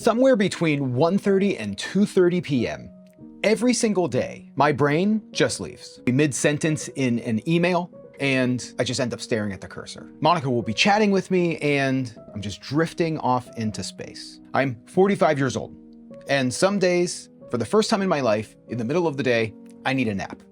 Somewhere between 1:30 and 2:30 p.m. every single day, my brain just leaves. Mid-sentence in an email, and I just end up staring at the cursor. Monica will be chatting with me, and I'm just drifting off into space. I'm 45 years old, and some days, for the first time in my life, in the middle of the day, I need a nap.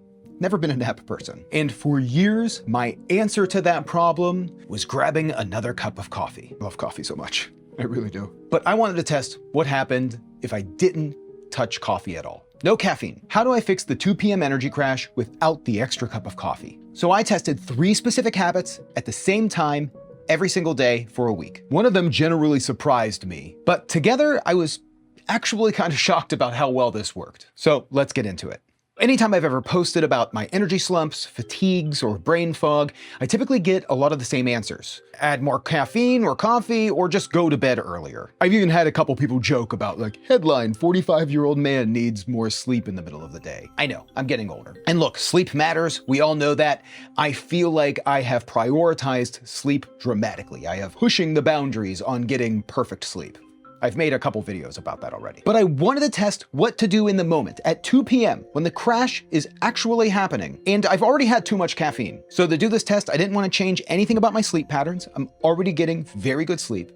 Never been a nap person. And for years, my answer to that problem was grabbing another cup of coffee. I love coffee so much. I really do. But I wanted to test what happened if I didn't touch coffee at all. No caffeine. How do I fix the 2 p.m. energy crash without the extra cup of coffee? So I tested 3 specific habits at the same time every single day for a week. One of them generally surprised me, but together I was actually kind of shocked about how well this worked. So let's get into it. Anytime I've ever posted about my energy slumps, fatigues, or brain fog, I typically get a lot of the same answers. Add more caffeine or coffee, or just go to bed earlier. I've even had a couple people joke about headline, 45-year-old man needs more sleep in the middle of the day. I know, I'm getting older. And look, sleep matters, we all know that. I feel like I have prioritized sleep dramatically. I have pushing the boundaries on getting perfect sleep. I've made a couple videos about that already. But I wanted to test what to do in the moment at 2 p.m. when the crash is actually happening. And I've already had too much caffeine. So to do this test, I didn't want to change anything about my sleep patterns. I'm already getting very good sleep.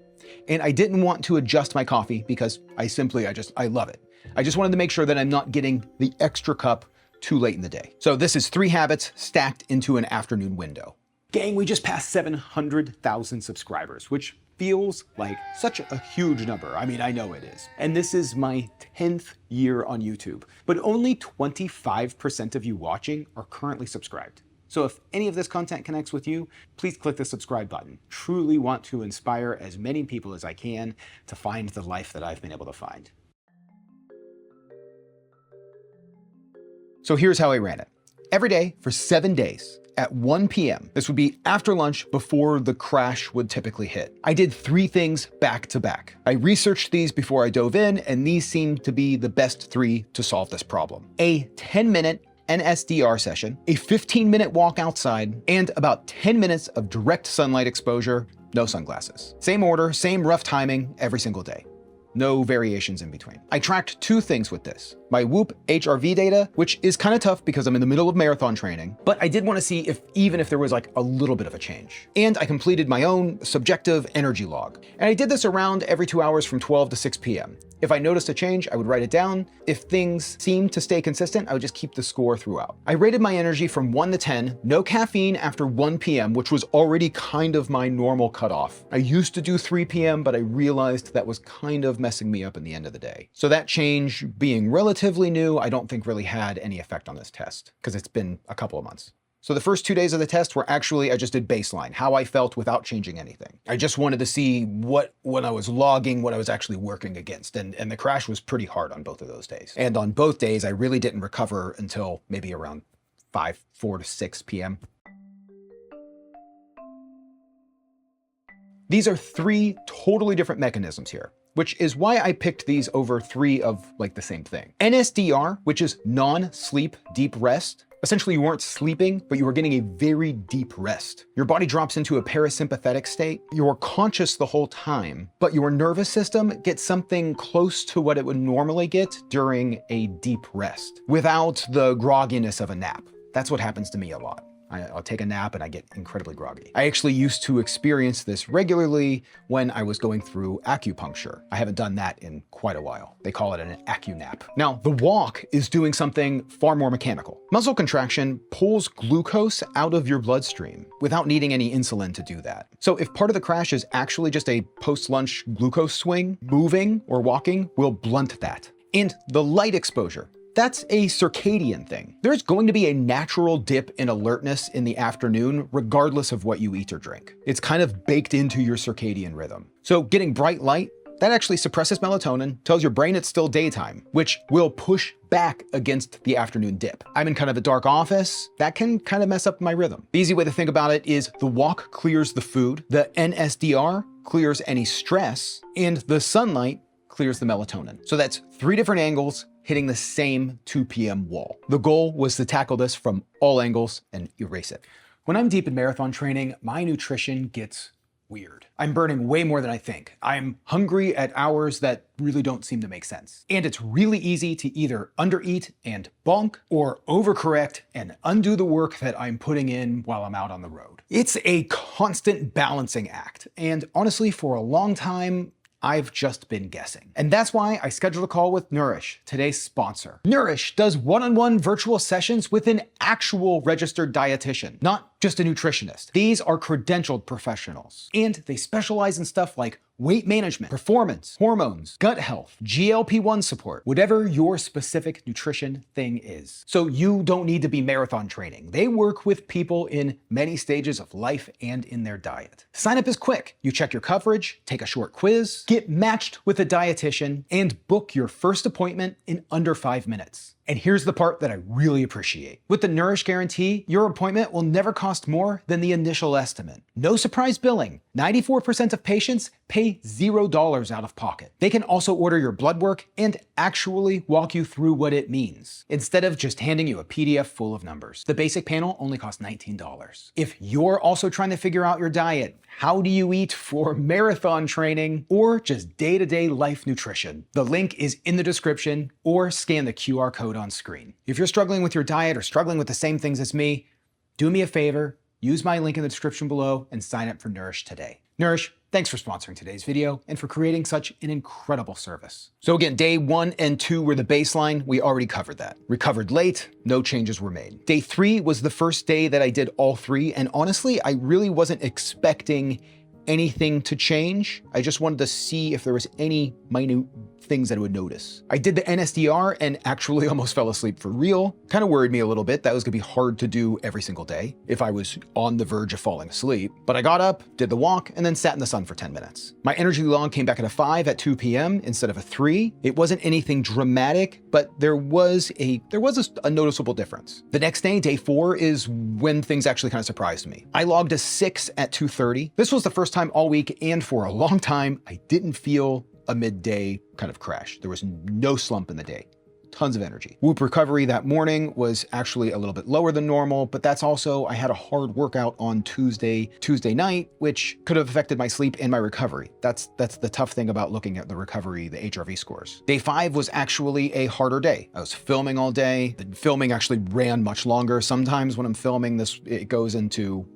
And I didn't want to adjust my coffee because I love it. I just wanted to make sure that I'm not getting the extra cup too late in the day. So this is 3 habits stacked into an afternoon window. Gang, we just passed 700,000 subscribers, which feels like such a huge number. I mean, I know it is. And this is my 10th year on YouTube, but only 25% of you watching are currently subscribed. So if any of this content connects with you, please click the subscribe button. Truly want to inspire as many people as I can to find the life that I've been able to find. So here's how I ran it. Every day for 7 days, at 1 p.m. This would be after lunch before the crash would typically hit. I did 3 things back to back. I researched these before I dove in, and these seemed to be the best 3 to solve this problem. A 10-minute NSDR session, a 15-minute walk outside, and about 10 minutes of direct sunlight exposure, no sunglasses. Same order, same rough timing every single day. No variations in between. I tracked 2 things with this. My Whoop HRV data, which is kind of tough because I'm in the middle of marathon training, but I did want to see even if there was a little bit of a change. And I completed my own subjective energy log. And I did this around every 2 hours from 12 to 6 p.m. If I noticed a change, I would write it down. If things seemed to stay consistent, I would just keep the score throughout. I rated my energy from 1 to 10, no caffeine after 1 p.m., which was already kind of my normal cutoff. I used to do 3 p.m., but I realized that was kind of messing me up in the end of the day. So that change, being relatively new, I don't think really had any effect on this test because it's been a couple of months. So the first 2 days of the test were actually, I just did baseline, how I felt without changing anything. I just wanted to see when I was logging, what I was actually working against. And the crash was pretty hard on both of those days. And on both days, I really didn't recover until maybe around 4 to 6 p.m. These are 3 totally different mechanisms here, which is why I picked these over 3 of the same thing. NSDR, which is non-sleep deep rest. Essentially, you weren't sleeping, but you were getting a very deep rest. Your body drops into a parasympathetic state. You're conscious the whole time, but your nervous system gets something close to what it would normally get during a deep rest, without the grogginess of a nap. That's what happens to me a lot. I'll take a nap and I get incredibly groggy. I actually used to experience this regularly when I was going through acupuncture. I haven't done that in quite a while. They call it an acunap. Now, the walk is doing something far more mechanical. Muscle contraction pulls glucose out of your bloodstream without needing any insulin to do that. So if part of the crash is actually just a post-lunch glucose swing, moving or walking will blunt that. And the light exposure, that's a circadian thing. There's going to be a natural dip in alertness in the afternoon, regardless of what you eat or drink. It's kind of baked into your circadian rhythm. So getting bright light, that actually suppresses melatonin, tells your brain it's still daytime, which will push back against the afternoon dip. I'm in kind of a dark office. That can kind of mess up my rhythm. The easy way to think about it is the walk clears the food, the NSDR clears any stress, and the sunlight clears the melatonin. So that's 3 different angles hitting the same 2 p.m. wall. The goal was to tackle this from all angles and erase it. When I'm deep in marathon training, my nutrition gets weird. I'm burning way more than I think. I'm hungry at hours that really don't seem to make sense. And it's really easy to either undereat and bonk or overcorrect and undo the work that I'm putting in while I'm out on the road. It's a constant balancing act. And honestly, for a long time, I've just been guessing. And that's why I scheduled a call with Nourish, today's sponsor. Nourish does one-on-one virtual sessions with an actual registered dietitian, not just a nutritionist. These are credentialed professionals, and they specialize in stuff like weight management, performance, hormones, gut health, GLP-1 support, whatever your specific nutrition thing is. So you don't need to be marathon training. They work with people in many stages of life and in their diet. Sign up is quick. You check your coverage, take a short quiz, get matched with a dietitian, and book your first appointment in under 5 minutes. And here's the part that I really appreciate. With the Nourish Guarantee, your appointment will never cost more than the initial estimate. No surprise billing. 94% of patients pay $0 out of pocket. They can also order your blood work and actually walk you through what it means, instead of just handing you a PDF full of numbers. The basic panel only costs $19. If you're also trying to figure out your diet, how do you eat for marathon training, or just day-to-day life nutrition, the link is in the description, or scan the QR code on screen. If you're struggling with your diet or struggling with the same things as me, do me a favor, use my link in the description below and sign up for Nourish today. Nourish, thanks for sponsoring today's video and for creating such an incredible service. So again, day 1 and 2 were the baseline. We already covered that. Recovered late, no changes were made. Day 3 was the first day that I did all 3, and honestly, I really wasn't expecting anything to change. I just wanted to see if there was any minute things that I would notice. I did the NSDR and actually almost fell asleep for real. Kind of worried me a little bit. That was gonna be hard to do every single day if I was on the verge of falling asleep. But I got up, did the walk, and then sat in the sun for 10 minutes. My energy log came back at a 5 at 2 p.m. instead of a 3. It wasn't anything dramatic, but there was a noticeable difference. The next day, day 4, is when things actually kind of surprised me. I logged a 6 at 2:30. This was the first time all week, and for a long time, I didn't feel a midday kind of crash. There was no slump in the day. Tons of energy. Whoop recovery that morning was actually a little bit lower than normal, but that's also, I had a hard workout on Tuesday night, which could have affected my sleep and my recovery. That's the tough thing about looking at the recovery, the HRV scores. Day 5 was actually a harder day. I was filming all day. The filming actually ran much longer. Sometimes when I'm filming this, it goes into,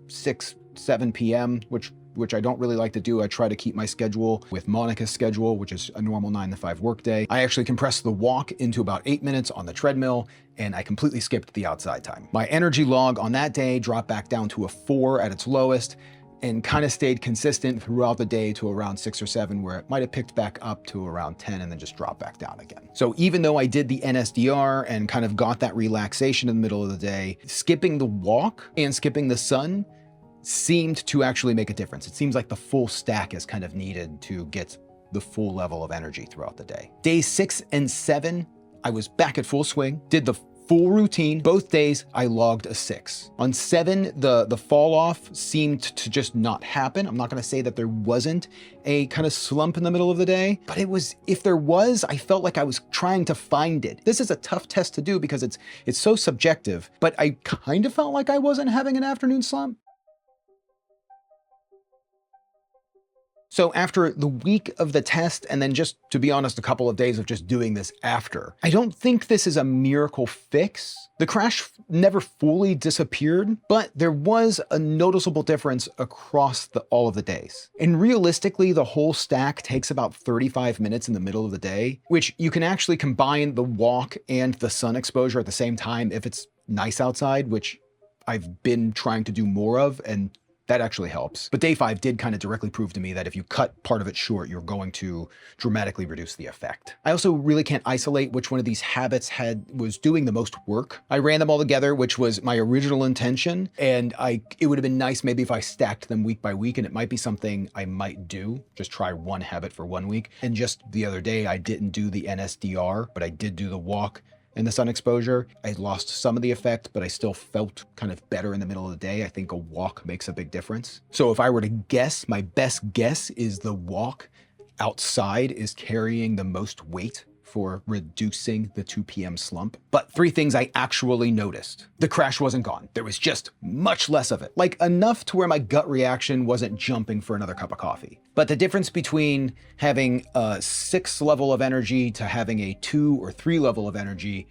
6, 7 p.m., which I don't really like to do. I try to keep my schedule with Monica's schedule, which is a normal 9 to 5 workday. I actually compressed the walk into about 8 minutes on the treadmill, and I completely skipped the outside time. My energy log on that day dropped back down to a 4 at its lowest, and kind of stayed consistent throughout the day to around 6 or 7, where it might have picked back up to around 10 and then just dropped back down again. So even though I did the NSDR and kind of got that relaxation in the middle of the day, skipping the walk and skipping the sun seemed to actually make a difference. It seems like the full stack is kind of needed to get the full level of energy throughout the day. Day 6 and 7, I was back at full swing, did the full routine. Both days I logged a 6. On 7, the fall off seemed to just not happen. I'm not gonna say that there wasn't a kind of slump in the middle of the day, but if there was, I felt like I was trying to find it. This is a tough test to do because it's so subjective, but I kind of felt like I wasn't having an afternoon slump. So after the week of the test, and then just, to be honest, a couple of days of just doing this after, I don't think this is a miracle fix. The crash never fully disappeared, but there was a noticeable difference across all of the days. And realistically, the whole stack takes about 35 minutes in the middle of the day, which you can actually combine the walk and the sun exposure at the same time if it's nice outside, which I've been trying to do more of, and that actually helps. But day 5 did kind of directly prove to me that if you cut part of it short, you're going to dramatically reduce the effect. I also really can't isolate which one of these habits was doing the most work. I ran them all together, which was my original intention. And it would have been nice maybe if I stacked them week by week, and it might be something I might do, just try one habit for 1 week. And just the other day, I didn't do the NSDR, but I did do the walk and the sun exposure. I lost some of the effect, but I still felt kind of better in the middle of the day. I think a walk makes a big difference. So if I were to guess, my best guess is the walk outside is carrying the most weight for reducing the 2 p.m. slump, but 3 things I actually noticed. The crash wasn't gone. There was just much less of it, like enough to where my gut reaction wasn't jumping for another cup of coffee. But the difference between having a 6 level of energy to having a 2 or 3 level of energy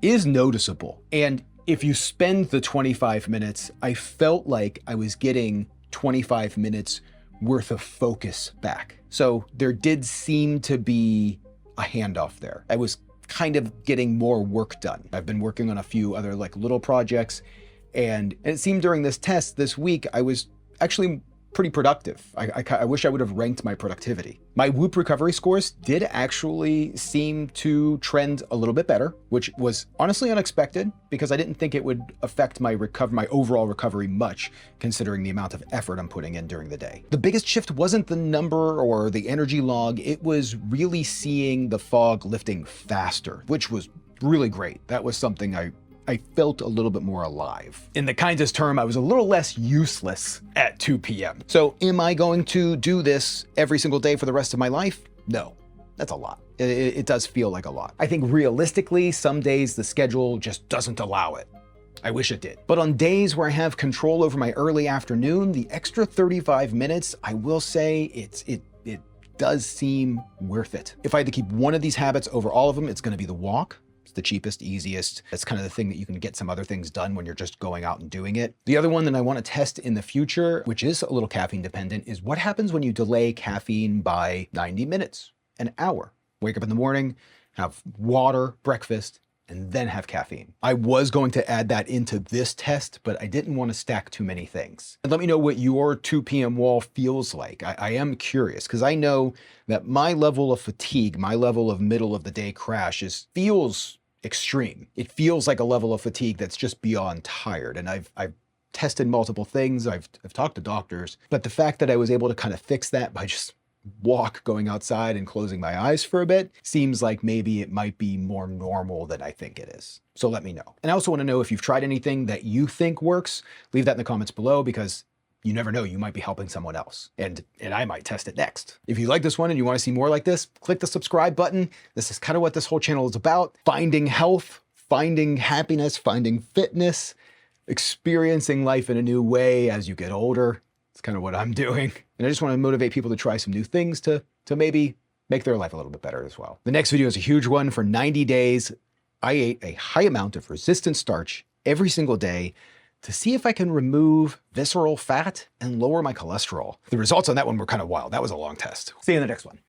is noticeable. And if you spend the 25 minutes, I felt like I was getting 25 minutes worth of focus back. So there did seem to be a handoff there. I was kind of getting more work done. I've been working on a few other like little projects, and it seemed during this test this week, I was actually pretty productive. I wish I would have ranked my productivity. My Whoop recovery scores did actually seem to trend a little bit better, which was honestly unexpected because I didn't think it would affect my overall recovery much, considering the amount of effort I'm putting in during the day. The biggest shift wasn't the number or the energy log, it was really seeing the fog lifting faster, which was really great. That was something I felt a little bit more alive. In the kindest term, I was a little less useless at 2 p.m. So am I going to do this every single day for the rest of my life? No, that's a lot. It does feel like a lot. I think realistically, some days the schedule just doesn't allow it. I wish it did. But on days where I have control over my early afternoon, the extra 35 minutes, I will say it does seem worth it. If I had to keep one of these habits over all of them, it's gonna be the walk. It's the cheapest, easiest. That's kind of the thing that you can get some other things done when you're just going out and doing it. The other one that I want to test in the future, which is a little caffeine dependent, is what happens when you delay caffeine by 90 minutes, an hour. Wake up in the morning, have water, breakfast, and then have caffeine. I was going to add that into this test, but I didn't want to stack too many things. And let me know what your 2 p.m. wall feels like. I am curious because I know that my level of fatigue, my level of middle of the day crash feels extreme. It feels like a level of fatigue that's just beyond tired. And I've tested multiple things. I've talked to doctors, but the fact that I was able to kind of fix that by just going outside and closing my eyes for a bit seems like maybe it might be more normal than I think it is. So let me know. And I also want to know if you've tried anything that you think works. Leave that in the comments below because you never know, you might be helping someone else and I might test it next. If you like this one and you want to see more like this, click the subscribe button. This is kind of what this whole channel is about. Finding health, finding happiness, finding fitness, experiencing life in a new way as you get older. It's kind of what I'm doing. And I just want to motivate people to try some new things to maybe make their life a little bit better as well. The next video is a huge one. For 90 days, I ate a high amount of resistant starch every single day to see if I can remove visceral fat and lower my cholesterol. The results on that one were kind of wild. That was a long test. See you in the next one.